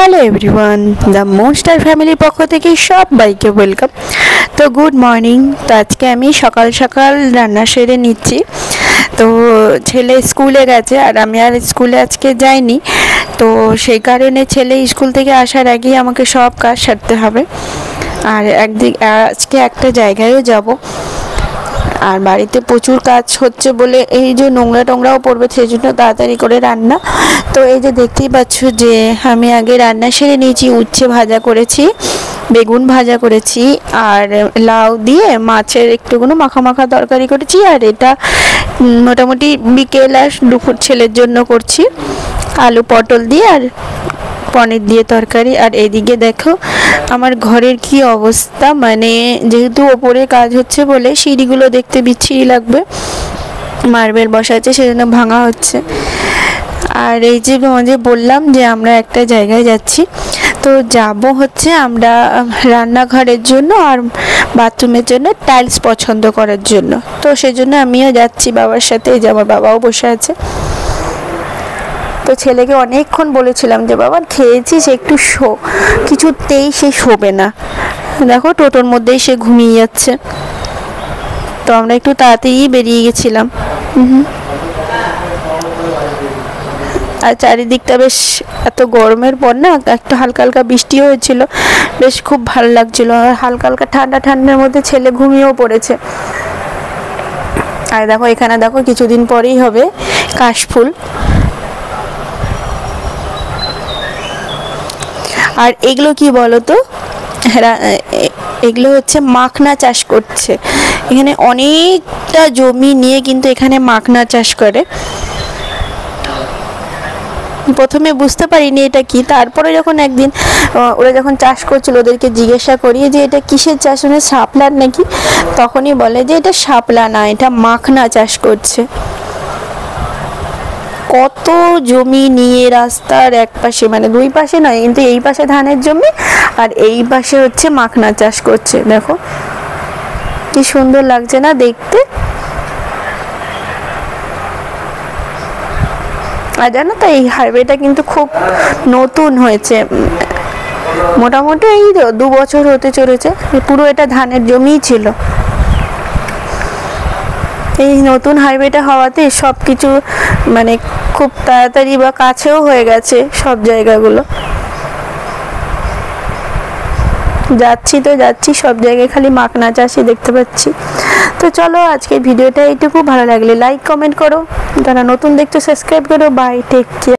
Hello everyone, the monster ফ্যামিলির পক্ষ থেকে সবাইকে ওয়েলকাম। তো গুড মর্নিং। তো আজকে আমি সকাল সকাল রান্না সেরে নিচ্ছি। তো ছেলে স্কুলে গেছে আর আমি আর স্কুলে আজকে যাইনি, তো সেই কারণে ছেলে স্কুল থেকে আসার আগেই আমাকে সব কাজ সারতে হবে। আর আজকে একটা জায়গায়ও যাব, আর বাড়িতে প্রচুর কাজ হচ্ছে বলে এই যে নোংরা টোংরাও পড়বে, সেই জন্য তাড়াতাড়ি করে রান্না। তো এই যে দেখতেই পাচ্ছ যে আমি আগে রান্না সেরে নিয়েছি। উচ্ছে ভাজা করেছি, বেগুন ভাজা করেছি, আর লাউ দিয়ে মাছের একটুকুনো মাখা মাখা তরকারি করেছি। আর এটা মোটামুটি বিকেল আর দুপুর ছেলের জন্য করছি, আলু পটল দিয়ে আর পনির দিয়ে তরকারি। আর এদিকে দেখো আমার ঘরের কি অবস্থা, মানে যেহেতু ওপরে কাজ হচ্ছে বলে সিঁড়িগুলো দেখতে বিচ্ছিরি লাগবে, মার্বেল বসা আছে সেজন্য ভাঙা হচ্ছে। আর এই যে বললাম যে আমরা একটা জায়গায় যাচ্ছি, তো যাব হচ্ছে আমরা রান্নাঘরের জন্য আর বাথরুমের জন্য টাইলস পছন্দ করার জন্য। তো সেজন্য আমিও যাচ্ছি বাবার সাথে, এই যে আমার বাবাও বসে আছে। তো ছেলেকে অনেকক্ষণ বলেছিলাম যে বাবা খেয়েছিস, একটু শো, কিছুতেই সে শোবে না। দেখো টোটোর মধ্যেই সে ঘুমিয়ে যাচ্ছে। তো আমরা একটু তাড়াতাড়ি বেরিয়ে গেছিলাম। আর চারিদিকটা বেশ এত গরমের পর না একটু হালকা হালকা বৃষ্টি হয়েছিল, বেশ খুব ভালো লাগছিল। আর হালকা হালকা ঠান্ডা ঠান্ডার মধ্যে ছেলে ঘুমিয়েও পড়েছে। আর দেখো এখানে দেখো কিছুদিন পরেই হবে কাশফুল। আর এগুলো কি বলো তো, এগুলো হচ্ছে মাখনা চাষ করছে এখানে, অনেকটা জমি নিয়ে কিন্তু এখানে মাখনা চাষ করে। প্রথমে বুঝতে পারিনি এটা কি, তারপরে যখন একদিন ওরা যখন চাষ করছিল ওদেরকে জিজ্ঞাসা করি যে এটা কিসের চাষ, মানে শাপলার নাকি, তখনই বলে যে এটা শাপলা না, এটা মাখনা চাষ করছে। কত জমি নিয়ে রাস্তার এক পাশে, মানে দুই পাশে নয়, কিন্তু এই পাশে ধানের জমি আর এই পাশে হচ্ছে মাখনা চাষ করছে। দেখো কি সুন্দর লাগছে না দেখতে। আর জানো তো এই হাইওয়েটা কিন্তু খুব নতুন হয়েছে, মোটামুটি এই 2 বছর হতে চলেছে। পুরো এটা ধানের জমিই ছিল। এই নতুন হাইওয়েটা হওয়াতে সব কিছু মানে খুব তাড়াতাড়ি বা কাছেও হয়ে গেছে সব জায়গাগুলো। যাচ্ছি সব জায়গায় খালি মাখনা চাষই দেখতে পাচ্ছি। তো চলো আজকের ভিডিওটা এইটুকু, ভালো লাগলে লাইক কমেন্ট করো, যারা নতুন দেখছো সাবস্ক্রাইব করো। Bye, take care.